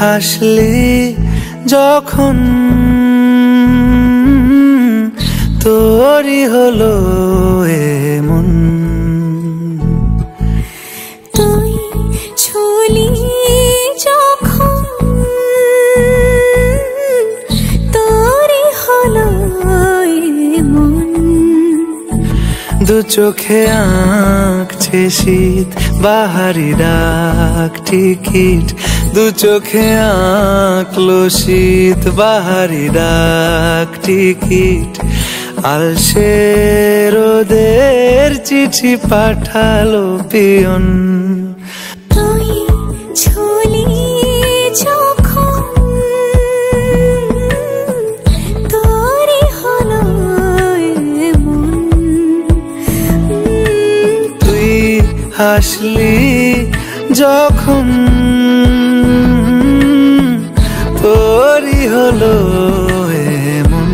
হাসলি যখন তোরই হলো এমন। তুই ছুলি যখন তোরই হলো এমন। দু চোখে আঁকছে শীত বাহারি ডাক টিকিট, দু চোখে আঁকলো শীত বাহারি ডাক টিকিট। আলসে রোদের চিঠি পাঠালো পিয়ন। তুই ছুলি যখন তোরই হলো এমন। তুই হাসলি যখন তোরই হলো এমন।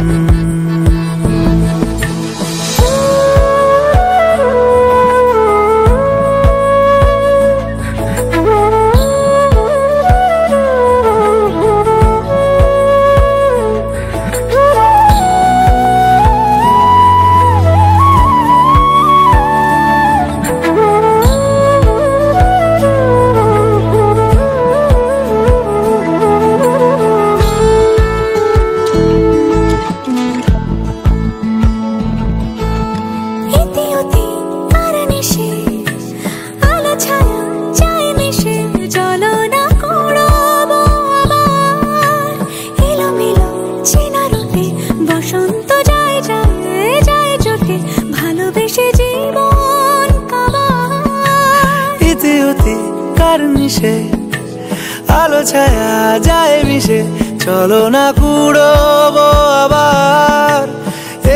আলো ছায়া যায় মিশে চলো না কুড়োবো আবার।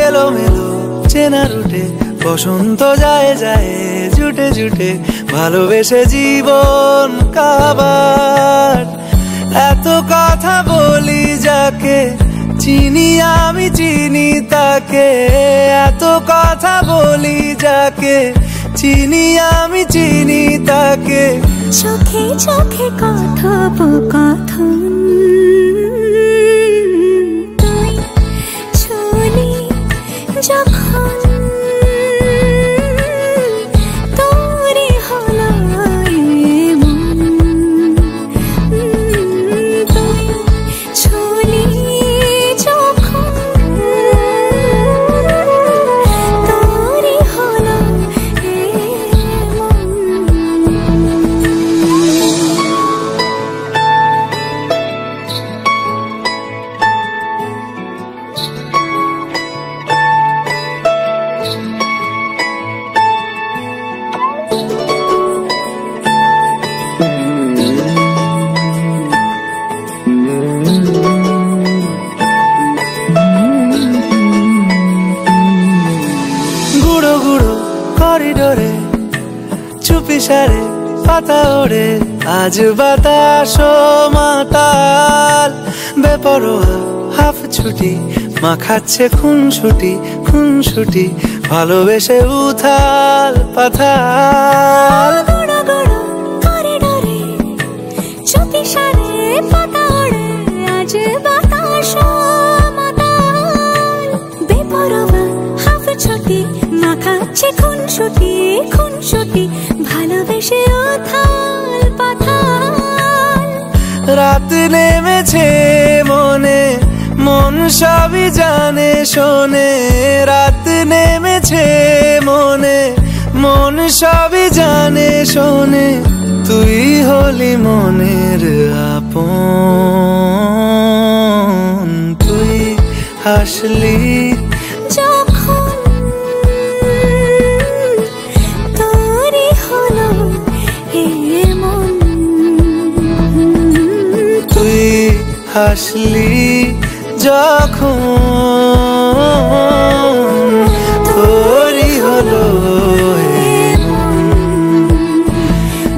এলোমেলো চেনা রুটে বসন্ত যায় যায় জুটে জুটে ভালোবেসে জীবন কাবার। এত কথা বলি যাকে চিনি আমি চিনি তাকে, এত কথা বলি যাকে চিনি আমি চিনি তাকে। চোখে চোখে কথোপকথন। তুই ছুলি যখন তোরই হলো এমন। তুই ছুলি যখন তোরই হলো করিডোরে চুপি সারে পাতা ওড়ে আজ বাতাস মাতাল। বেপরোয়া হাফ ছুটি মাখাচ্ছে খুনসুটি খুনসুটি ভালোবেসে উথাল পাথাল। করিডোরে চুপি সারে পাতা ওড়ে আজ বাতাস মাতাল। বেপরোয়া হাফ ছুটি মাখাচ্ছে খুনসুটি খুনসুটি ভালোবেসে উথাল পাথাল। রাত নেমেছে মনে মন সবই জানে শোনে, রাত নেমেছে মনে মন সবই জানে শোনে। তুই হলি মনের আপন, তুই হাসলি যখন তোরই হলো এমন। তুই হাসলি যখন তোরই হলো এমন।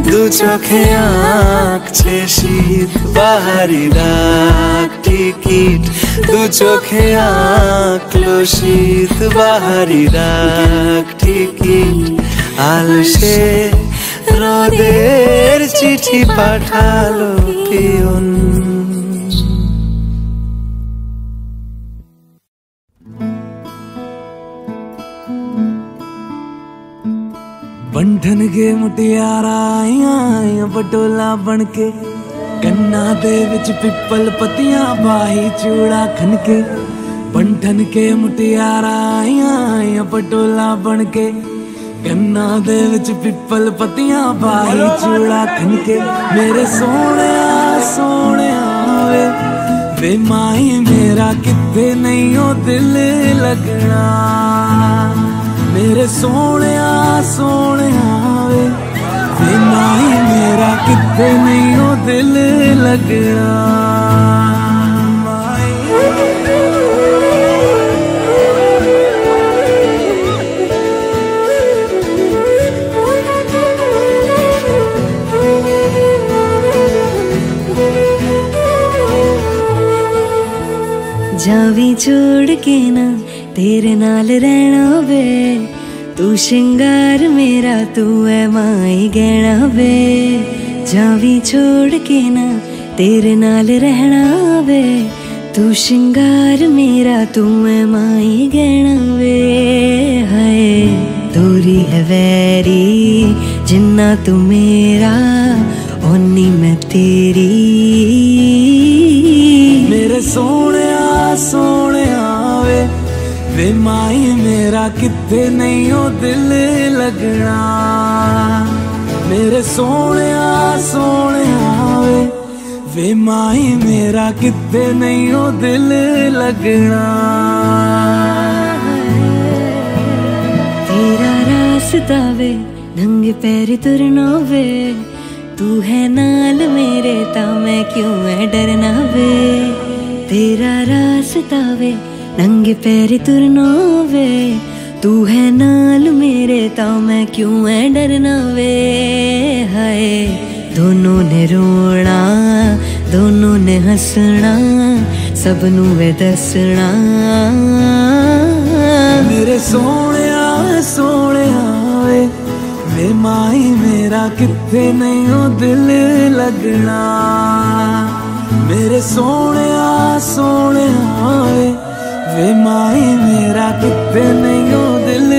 দু চোখে আঁকছে শীত বাহারি ডাক টিকিট, দু চোখে আঁকলো শীত বাহারি ডাক টিকিট। আলসে রোদের চিঠি পাঠালো পিয়ন। बंधन के मुटियारा आइयां पटोला बनके, कन्ना दे विच पिपल पतियां बाही चूड़ा खनके। बंधन के मुटियारा आइयां पटोला बनके, कन्ना दे विच पिपल पतियां बाही चूड़ा खनके। मेरे सोने सोने वे वे माही मेरा किथे नहीं हो दिल लगना। मेरे सोने सोने वे माही मेरा किथे नहीं हो दिल लगना। जावी छोड़ के ना तेरे नाल रहना वे, तू श्रृंगार मेरा तू है माई गहना वे। जावी छोड़ के ना तेरे नाल रहना वे, तू श्रृंगार मेरा तू है माई गहना वे। हाय दूरी है वैरी जिन्ना तू मेरा, ओनी मैं तेरी। मेरे सोने सोने वे माई मेरा किथे नहीं हो दिल लगना। मेरे सोने सोने वे माई मेरा किथे नहीं हो दिल लगना। तेरा रास्ता वे नंगे पैर तुरना वे, तू है नाल मेरे ता मैं क्यों है डरना वे। तेरा रास्ता वे नंगे पैर तुरना वे, तू है नाल मेरे ता मैं क्यों है डरना वे। हाय दोनों ने रोना दोनों ने हंसना, सबनू वे दसना। मेरे सोने सोने वे माई मेरा किथे नहीं हो दिल लगना। मेरे सोने सोने वे माई मेरा किथे नहीं हो दिल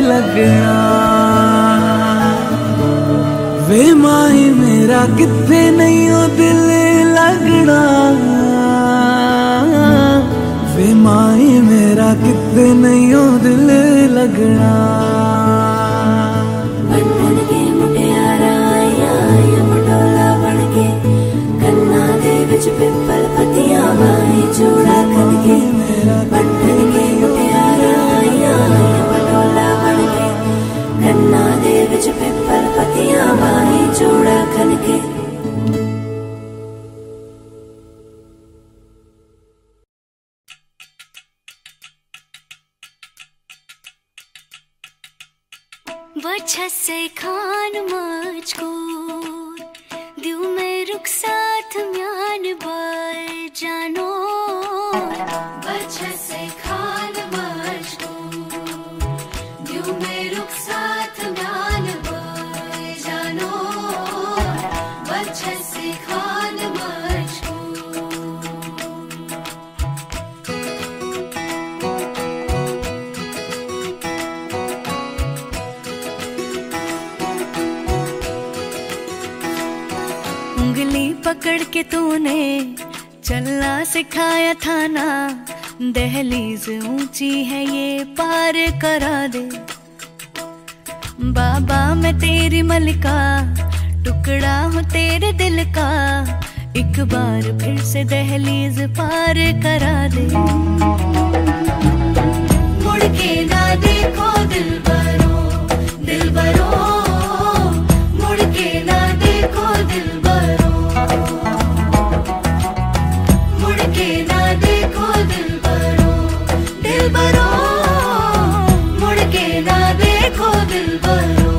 लगना। वे माई मेरा किथे नहीं हो दिल लगना। वे माई मेरा किथे नहीं हो दिल लगना। बंधन के मुटियारा आइयां पटोला बनके, कन्ना दे विच पिपल पतियां बाही चूड़ा खनके। बंधन के मुटियारा आइयां पटोला बनके, कन्ना दे विच पिपल पतियां बाही चूड़ा खनके। वच्छा से खान मुझको दियो में रुख साथ म्यान बर जानो। वच्छा से खान मुझको दियो में रुख साथ म्यान बर जानो। वच्छा से खान मुझको उंगली पकड़ के तूने चलना सिखाया था ना, दहलीज ऊंची है ये पार करा दे। बाबा मैं तेरी मलिका, टुकड़ा हूँ तेरे दिल का, एक बार फिर से दहलीज पार करा दे। मुड़ के ना देखो दिलबरो दिलबरो, मुड़ के ना देखो दिलबरो, मुड़ के ना देखो दिलबरो दिलबरो, मुड़ के ना देखो दिलबरो।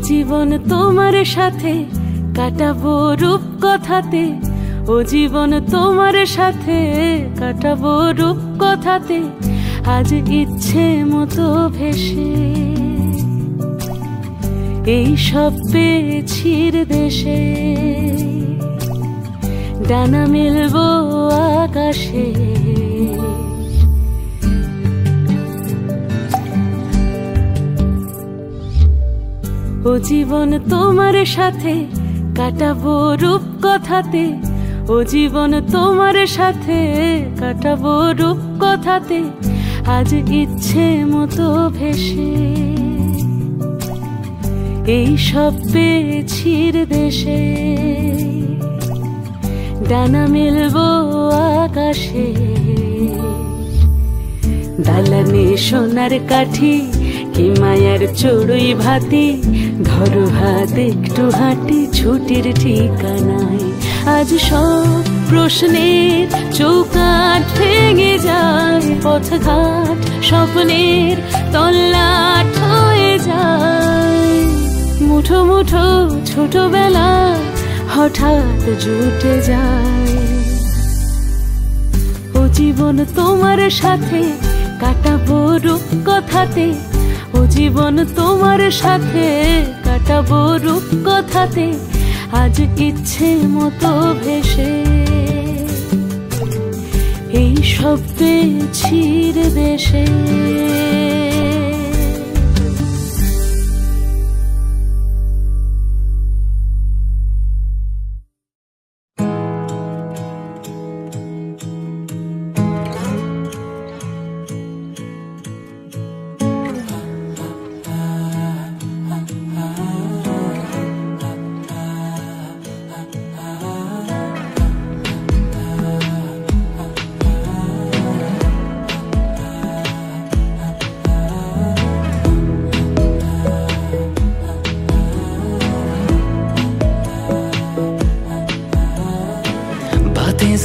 জীবন তোমার সাথে কাটাবো রূপ কথাতে, ও জীবন তোমার সাথে কাটাবো রূপ কথাতে, আজ ইচ্ছে মতো ভেসে এই সব পেয়েছির দেশে, ডানা মেলবো আকাশে। ও জীবন তোমার সাথে কাটাবো রূপ কথাতে, ও জীবন তোমার সাথে কাটাবো রূপ কথাতে, আজ ইচ্ছে মতো ভেসে এই সব পেয়েছির দেশে, ডানা মেলবো আকাশে। দালানে সোনার কাঠি কি মায়ার চড়ুই ভাতি, ধরো হাত একটু হাঁটি ছুটির ঠিকানায়, আজ সব প্রশ্নের চৌকাঠ ভেঙে যায়, পথঘাট স্বপ্নের তল্লাট হয়ে যায়, মুঠো মুঠো ছোটবেলা হঠাৎ জুটে যায়। ও জীবন তোমার সাথে কাটাবো রূপ কথাতে, ও জীবন তোমার সাথে কাটাবো রূপ কথাতে, আজ ইচ্ছে মতো ভেসে এই সব পেয়েছির দেশে।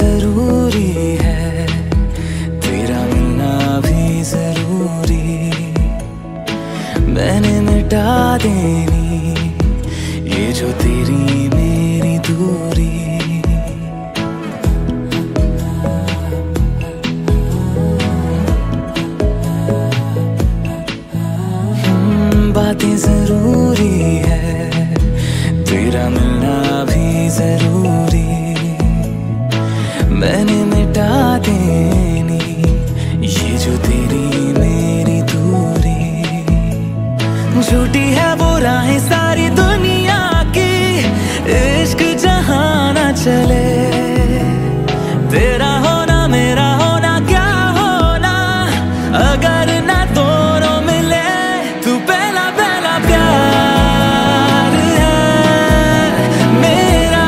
जरूरी है तेरा मिलना भी जरूरी, मैंने मिटा देनी ये जो तेरी मेरी दूरी। बातें जरूरी है तेरा मिलना भी जरूरी, मैंने मिटा देनी ये जो तेरी मेरी दूरी। झूठी है वो राहें सारी दुनिया की, इश्क जहां ना चले, तेरा होना मेरा होना क्या होना अगर ना दोनों मिले। तू पहला पहला प्यार है मेरा,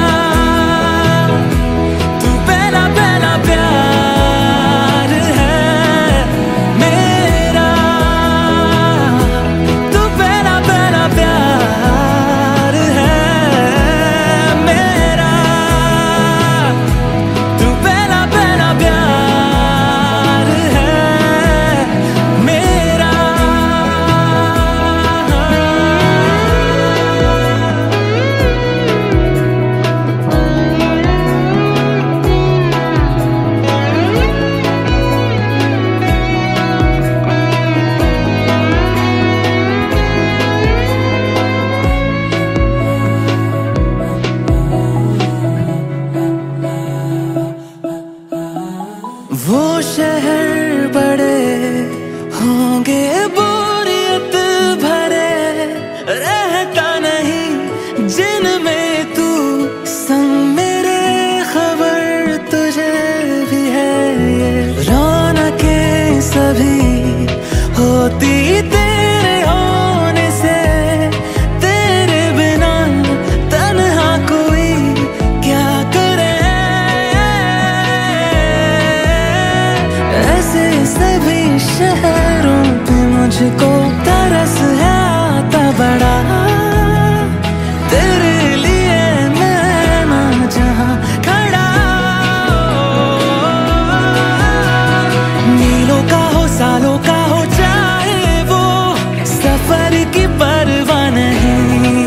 तू पहला पहला प्यार है मेरा, तू पहला पहला प्यार है मेरा, तू पहला पहला प्यार है मेरा। वो शहर बड़े होंगे बोरियत भरे, रहता नहीं जिनमें तू संग मेरे, खबर तुझे भी है ये रौनकें सभी होती तेरे होने से, तेरे बिना तन्हा कोई क्या करे। ऐसे सभी शहरों पे मुझको तरस है आता बड़ा, तेरे लिए मैं ना जहां खड़ा। मीलों का हो सालों का हो चाहे वो, सफर की परवाह नहीं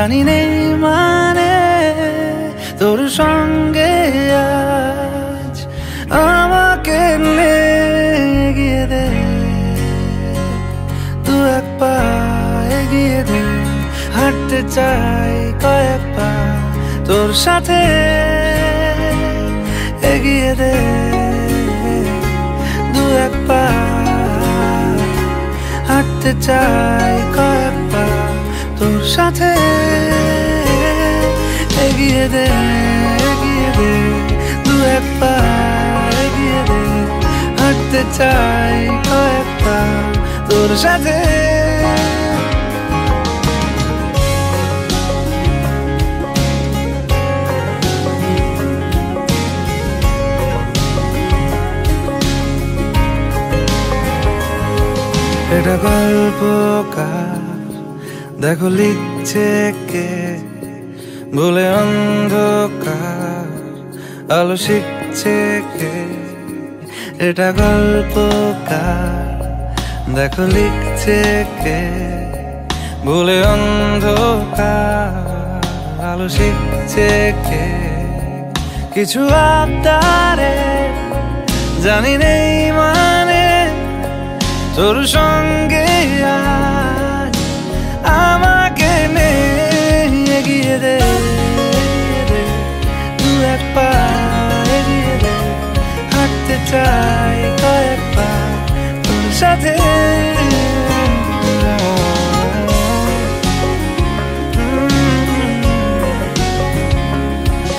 জানি নেই মানে তোর সঙ্গে আজ আমাকে এগিয়ে দে, দু এক পা এগিয়ে দে, হাঁটতে চাই কয়েক পা তোর সাথে, এগিয়ে দে দু এক পা, হাঁটতে চাই কয়েক পা তোর সাথে, এগিয়ে দে দু এক পা, এগিয়ে দে, হাঁটতে চাই কয়েক পা তোর সাথে। এটা গল্পকার দেখো লিখছে কে, ভুলে অন্ধকার আলো শিখছে কে। এটা গল্পকার দেখো লিখছে কে, ভুলে অন্ধকার আলো শিখছে কে। কিছু আবদারে জানি নেই মানে তোর সঙ্গে আজ আমাকে নে, এগিয়ে দে দু এক পা, এগিয়ে দে, হাঁটতে চাই কয়েক পা তোর সাথে,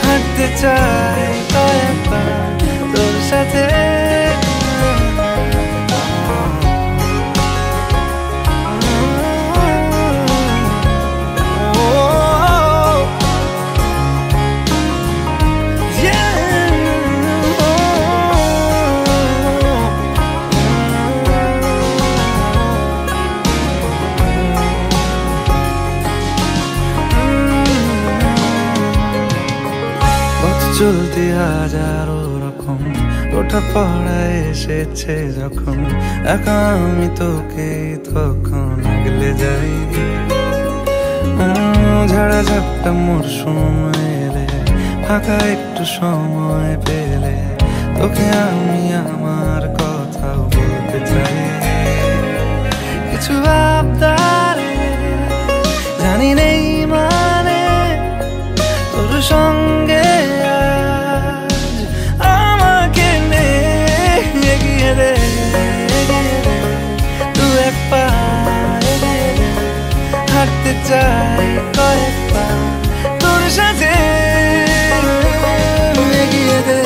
হাঁটতে চাই কয়েক পা তোর সাথে। চলতি হাজারো রকম ওঠা পড়া এসেছে যখন, একা আমি তোকে তখন আগলে যাই। ঝাড়া ঝাপটা মরশুম এলে, ফাঁকা একটু সময় পেলে তোকে আমি আমার কথাও বলতে চাই। কিছু আবদারে জানি নেই মানে তোর সঙ্গে হাঁটতে চাই কয়েক পা তোর সাথে, এগিয়ে দে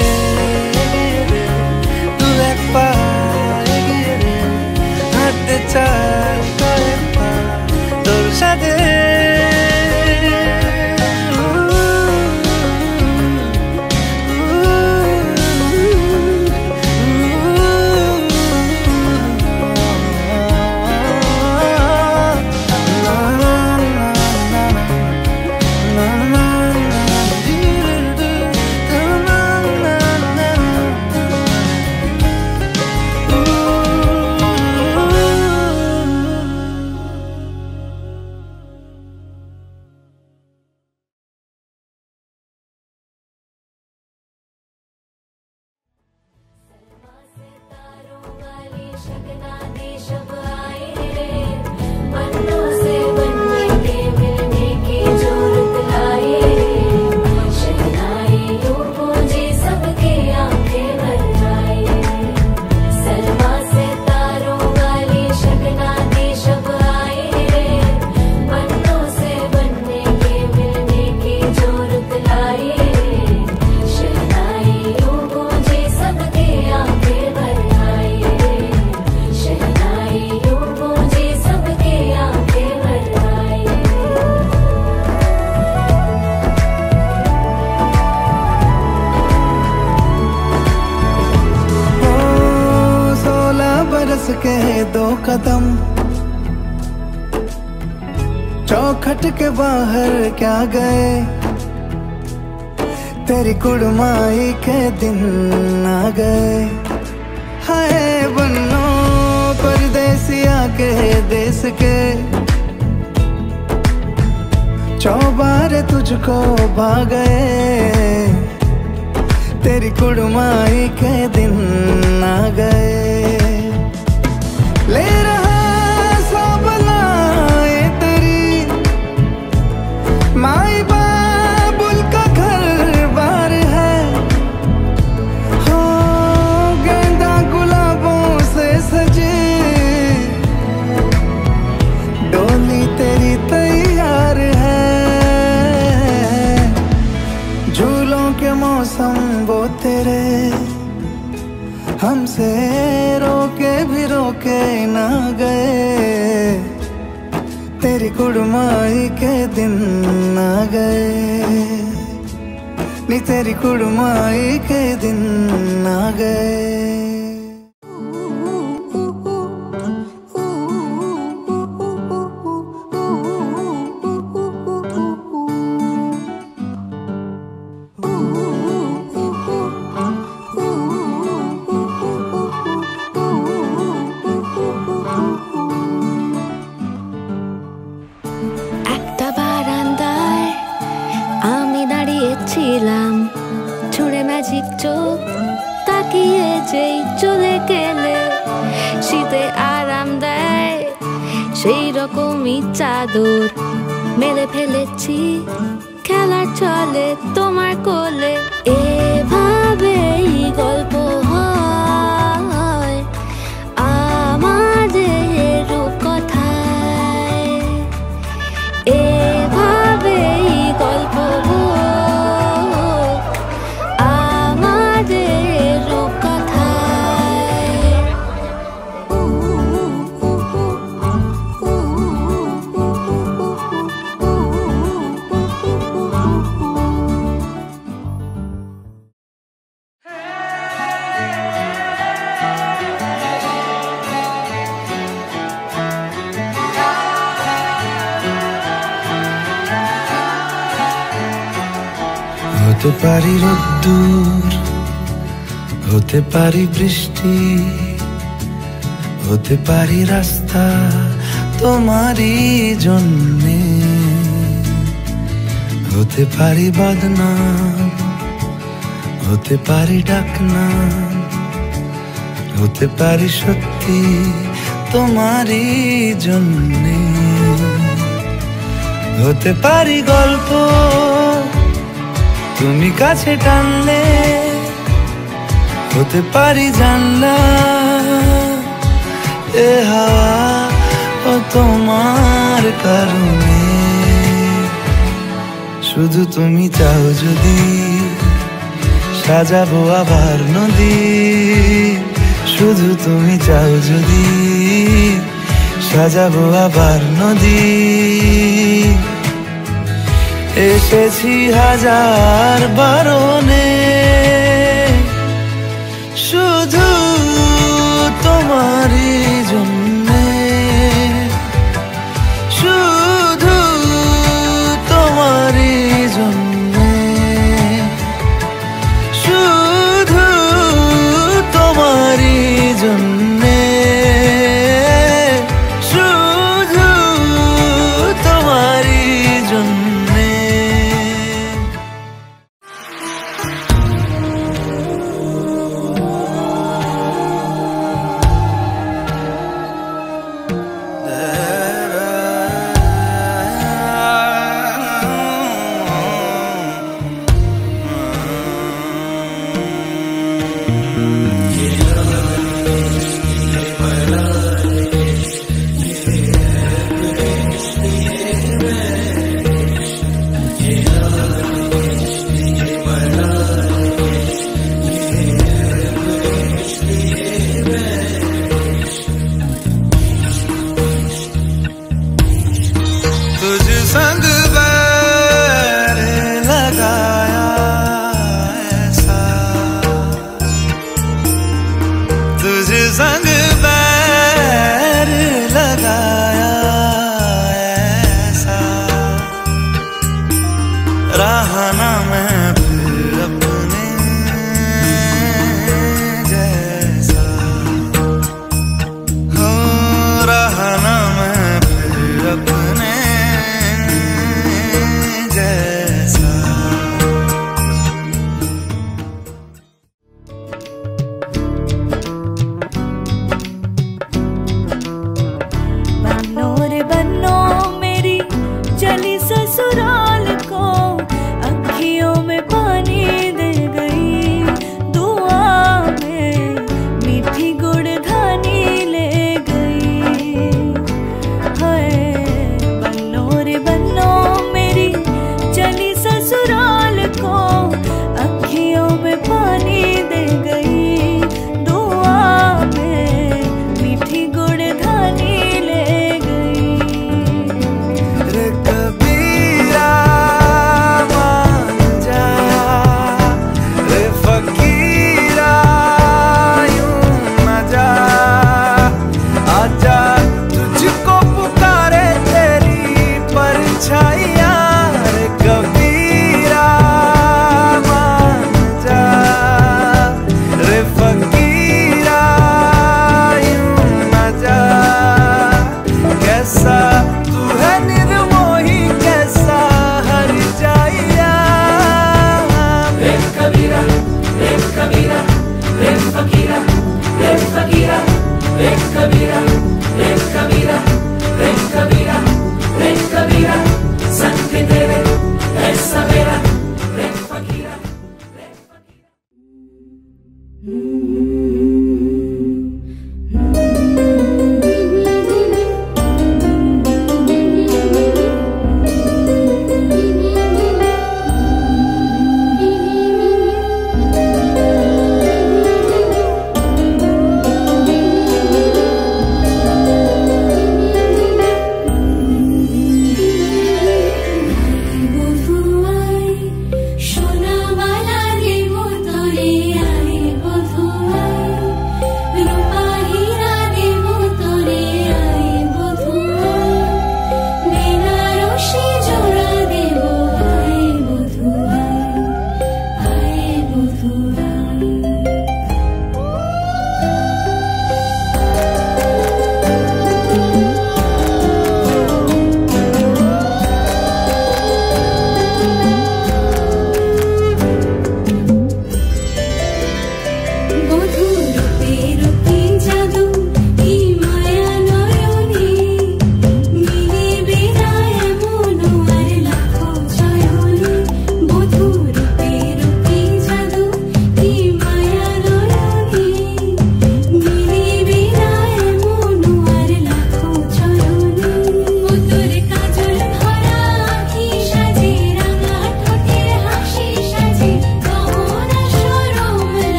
দু এক পা, এগিয়ে দে, হাঁটতে চাই কয়েক পা তোর সাথে। के दो कदम चौखट के बाहर क्या गए, तेरी कुड़माई के दिन आ गए। हाय बन्नो परदेसिया के देश के चौबारे तुझको भा गए, तेरी कुड़माई के दिन आ गए। ले रहा सब लाए तेरी माई बाबुल का घर बार है। हो गेंदा गुलाबों से सजे डोली तेरी तैयार है। झूलों के मौसम वो तेरे हमसे रोके भी रोके ना गए, तेरी कुड़माई के दिन आ गए, नी तेरी कुड़माई के दिन आ गए। ছুঁড়ে ম্যাজিক চোখ তাকিয়ে যেই চলে গেলে শীতে আরাম দেয় সেই রকমই চাদর মেলে ফেলেছি খেলার চলে তোমার কোলে। এভাবেই গল্প হয় আমাদের রূপকথায়, এভাবেই গল্প হতে পারি রোদ্দুর, হতে পারি বৃষ্টি, হতে পারি রাস্তা তোমারই জন্যে, হতে পারি বদনাম, হতে পারি ডাকনাম, হতে পারি সত্যি তোমারই জন্যে, হতে পারি গল্প তুমি কাছে টানলে, হতে পারি জানলা এ হাওয়া ও তোমার কারণে। শুধু তুমি চাও যদি সাজাবো আবার নদী, শুধু তুমি চাও যদি সাজাবো আবার নদী। এসেছি হাজার বারণে শুধু তোমারই জন্যে, শুধু তোমারই জন্যে, শুধু তোমারই জন্যে, শুধু তোমারই জন্যে।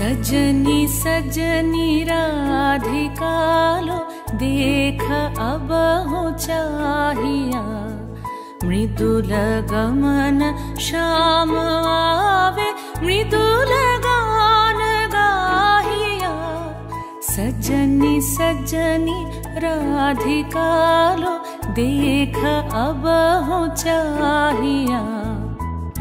सजनी सजनी राधिका लो देख अब हो चाहिया मृदुल गमन श्याम आवे मृदुल गान गाहिया सजनी सजनी राधिका लो देख अब हो चाहिया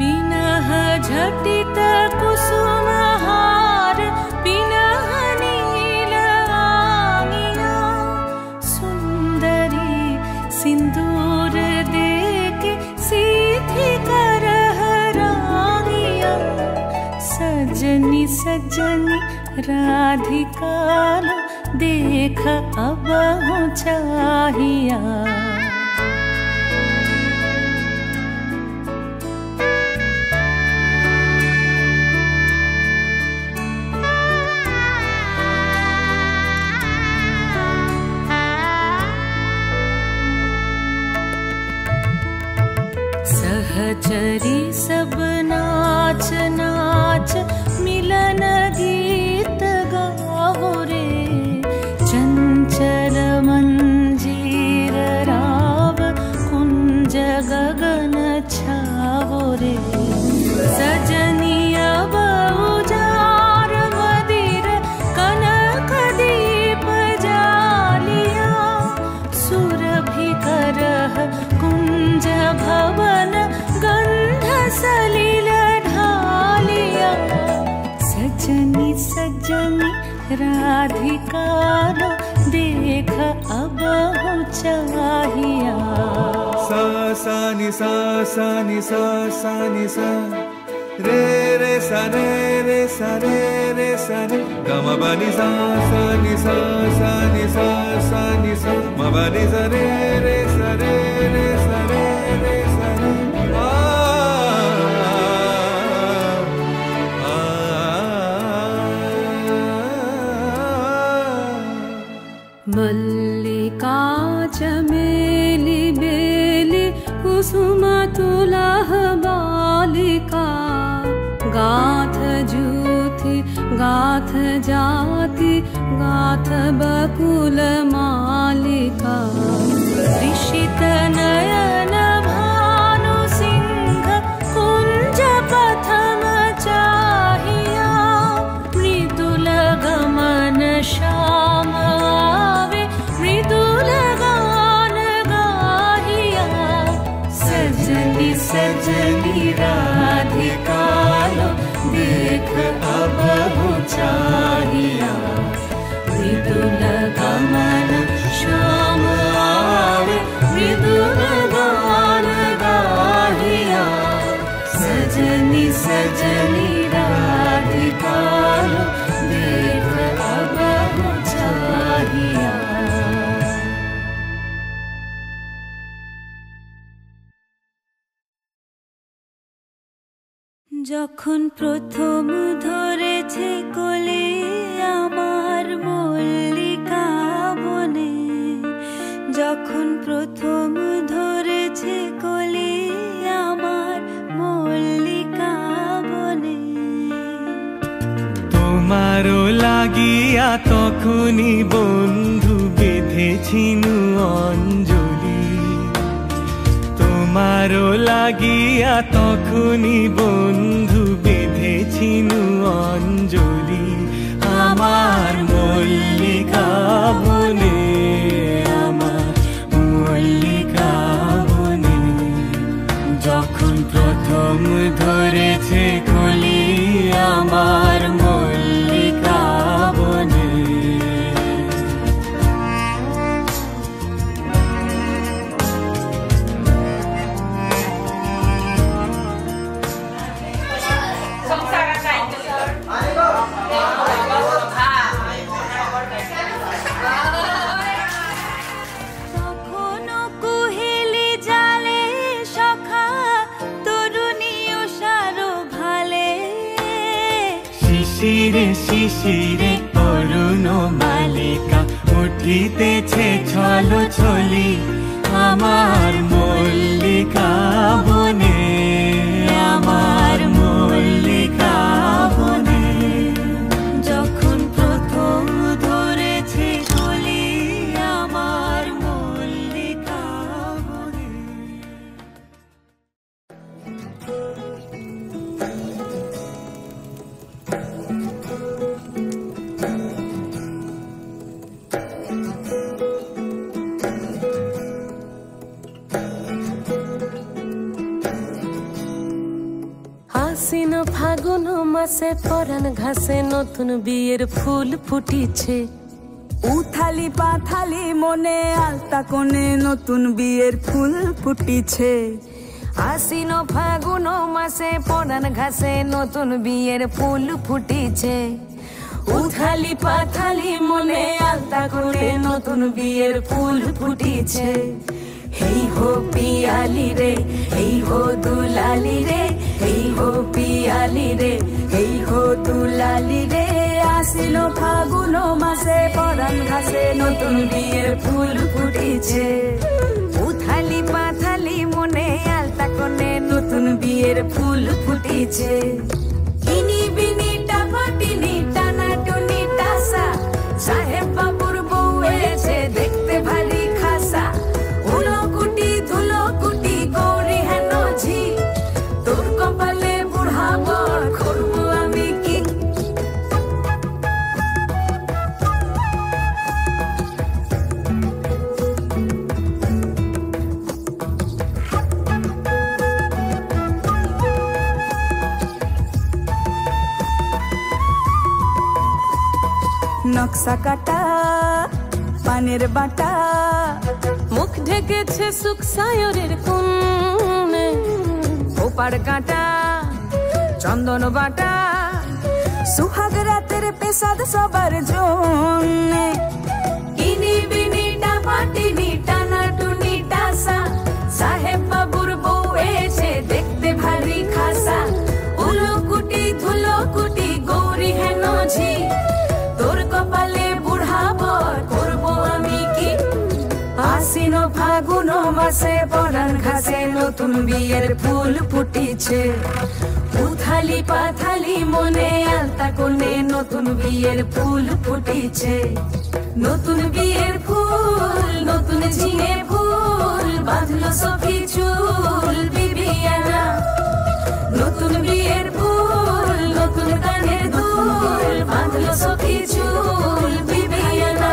पिनह झटित कुसुम हार पिनह नील आंगिया सुंदरी सिंदूर देके सीधी करह रागिया सजनी सजनी राधिका लो देख अब हो चाहिया सहचरी सब नाच नाच मिलन गीत गावो रे चंचल मंजीर राव कुंज गगन छावो रे सजनी अब उजार मदिर कनक दीप जालिया सुरभि करह कुंज भवन गंध सलिल ढालिया सजनी सजनी राधिका लो देख अब हो चाहिया सा सा नि सा सा नि सा सा नि सा रे रे सा रे रे सा रे रे सा रे ग म ब नि सा सा नि सा सा नि सा सा नि सा म ब नि सा रे रे सा रे रे सा रे रे सा रे मल्लिका चमेली बेली कुसुम तुलह बालिका गाथ जूथी गाथ जाति गाथ बकुल मालिका ऋषित नयन भानु सिंह कुंज पथम चाहिया मृदुल गमन श्याम आवे मृदुल गान गाहिया सजनी सजनी राधिका लो देख अब हो चाहिया मृदुल गमन श्याम आवे मृदुल गान गाहिया सजनी सजनी राधिका लो देख अब हो चाहिया যখন প্রথম ধরেছে কোলে আমার মল্লিকা বনে যখন প্রথম ধরেছে কোলে আমার মল্লিকা বনে তোমারও লাগিয়া তখনই বন্ধু বেঁধেছিনু অঞ্জলি তোমারও লাগিয়া তখনই বন্ধু বেঁধেছিনু অঞ্জলি আমার মল্লিকা বনে আমার মল্লিকা বনে যখন প্রথম ধরেছে কলি আমার মল্লিকা বনে শিশিরে শিশিরে অরুণ মালিকা উঠিতেছে ছলো ছলি আমার মল্লিকা বনে আমার মল্লিকা বনে মাসে পরান ঘাসে নতুন বিয়ের ফুল ফুটিছে। উথালি পাথালি মনে আলতা কোণে নতুন বিয়ের ফুল ফুটিছে। আশ্বিন ফাগুন মাসে পরান ঘাসে নতুন বিয়ের ফুল ফুটিছে। উথালি পাথালি মনে আলতা কোণে নতুন বিয়ের ফুল ফুটিছে। হেই হো পিয়ালি রে, হেই হো দুলালি রে, হেই হো পিয়ালি রে, হেই হো দুলালি রে। আশ্বিন ফাগুন মাসে পরান ঘাসে নতুন বিয়ের ফুল ফুটিছে। উথালি পাথালি মনে আলতা কোণে নতুন বিয়ের ফুল ফুটিছে। ইনি বিনি টাপাটিনি টানা টুনি টাসা, সাহেব বাবুর বউ এসে দেখতে ভারী খাসা। উলো কুটি ধুলো কুটি গৌরী হেন ঝি, তোর কপালে বুড়া বর করবো আমি কি। নকশা কাটা পানের বাটা, মুখ ঢেকেছে সুখ সায়রের কোণে। ওপার কাটা চন্দন বাটা, সুহাগ রাতের পেশাদ সবার জন্যে। ইনি বিনি টাপাটিনি টানা টুনি টাসা, সাহেব বাবুর বউ এসে দেখতে ভারী খাসা। উলো কুটি ধুলো কুটি গৌরী হেন ঝি, তোর কপালে বুড়া বর করবো আমি কি। আশ্বিন ফাগুন মাসে পরান ঘাসে নতুন বিয়ের ফুল ফুটিছে। উথালি পাথালি মনে আলতা কোণে নতুন বিয়ের ফুল ফুটিছে। নতুন বিয়ের ফুল নতুন ঝিঙে ফুল, বাঁধলো সখী চুল বিবিয়ানা। নতুন বিয়ের ফুল নতুন কানের দুল, বাঁধলো সখী চুল বিবিয়ানা।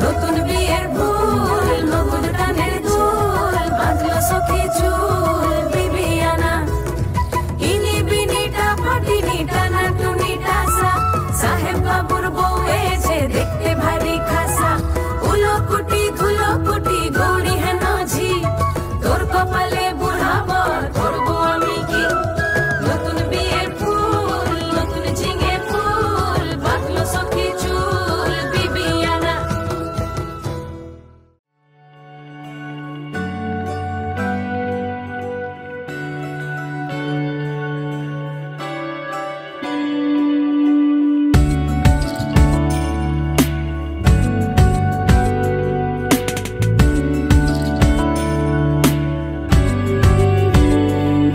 নতুন বিয়ের ফুল নতুন কানের দুল, বাঁধলো সখী চুল বিবিয়ানা। ইনি বিনি টাপাটিনি টানা টুনি টাসা, সাহেব বাবুর বউ এসে দেখতে ভারী খাসা। উলো কুটি ধুলো কুটি গৌরী হেন ঝি, তোর কপালে বুড়া বর করবো আমি কি। নতুন বিয়ের ফুল নতুন ঝিঙে ফুল, বাঁধলো সখী চুল বিবিয়ানা।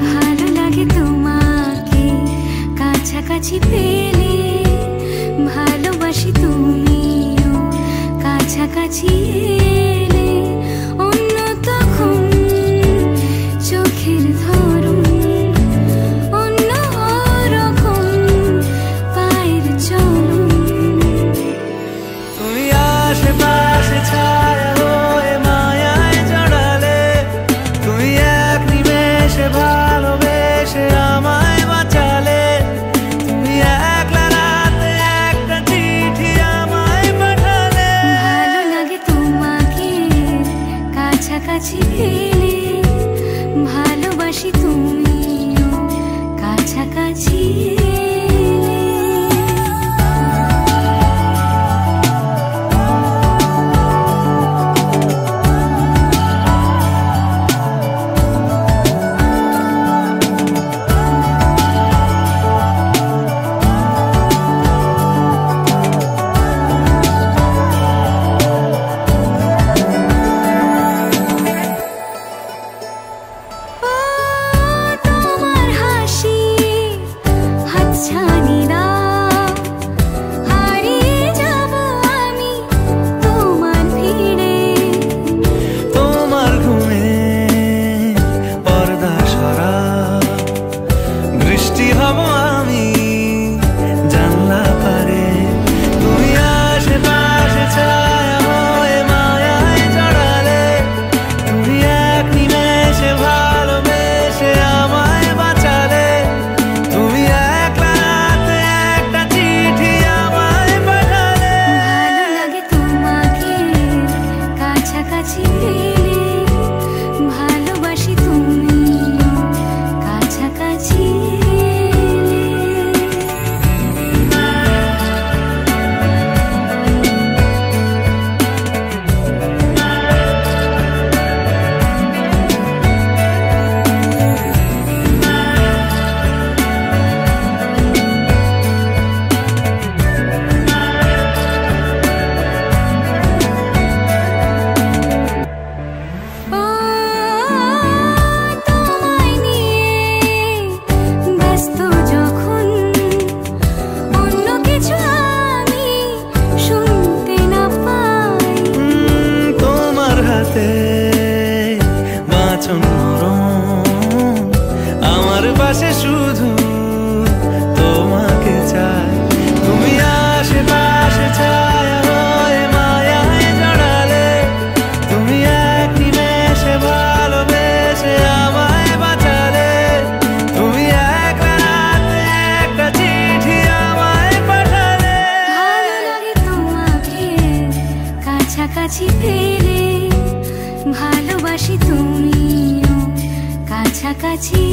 ভালো লাগে তোমাকে কাছাকাছি পেলে, ভালোবাসি তুমিও কাছাকাছি এলে। অন্য তখন চোখের ধরন, অন্য রকম পায়ের চলন। তুমি আশেপাশে ছায়া হয়ে মায়ায় জড়ালে, তুমি এক নিমেষে ভালোবেসে আমায় বাঁচালে। তুমি একলা রাতে একটা চিঠি আমায় পাঠালে। ভালো লাগে তোমাকে কাছাকাছি পেলে, ভালোবাসি তুমিও কাছাকাছি এলে। কাছাকাছি পেলে ভালোবাসি তুমিও কাছাকাছি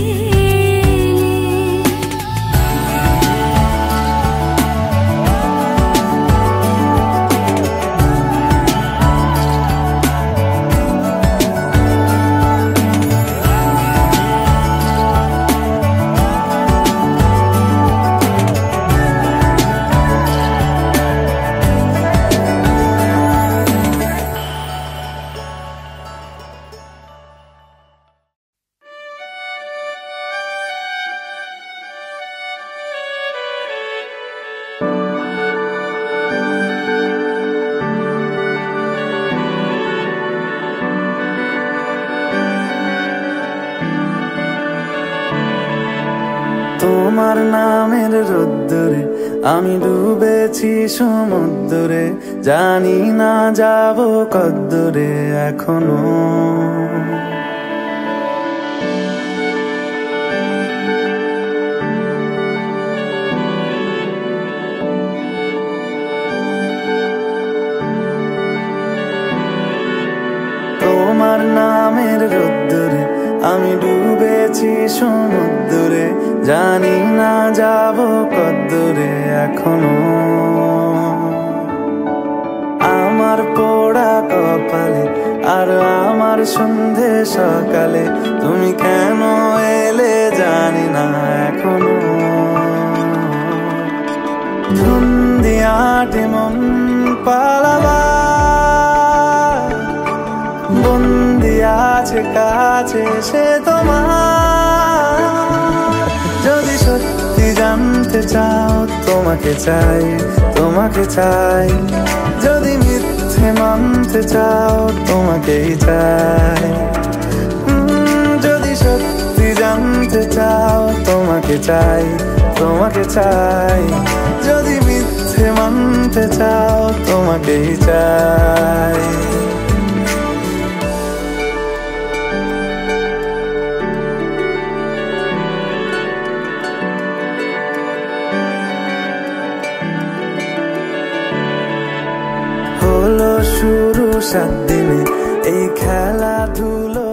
তোমার নামের রোদ্দুরে আমি ডুবেছি সমুদ্রে, জানি না যাব কদ্দুরে এখনো। তোমার নামের রোদ্দুরে আমি ডুবেছি সমুদ্রে, জানি না যাব কদ্দুরে এখনো। আমার পোড়া কপালে আর আমার সন্ধে সকালে তুমি কেন এলে জানি না এখনো। ধুন্দিয়াটে মন পালাবা বন্দি আছে কাছে সে তোমার। যদি সত্যি জানতে চাও তোমাকে চাই, তোমাকে চাই। যদি মিথ্যে মানতে চাও তোমাকেই চাই। যদি সত্যি জানতে চাও তোমাকে চাই, তোমাকে চাই। যদি মিথ্যে মানতে চাও তোমাকেই চাই। হলো শুরু 7 দিনে এই খেলাধুলো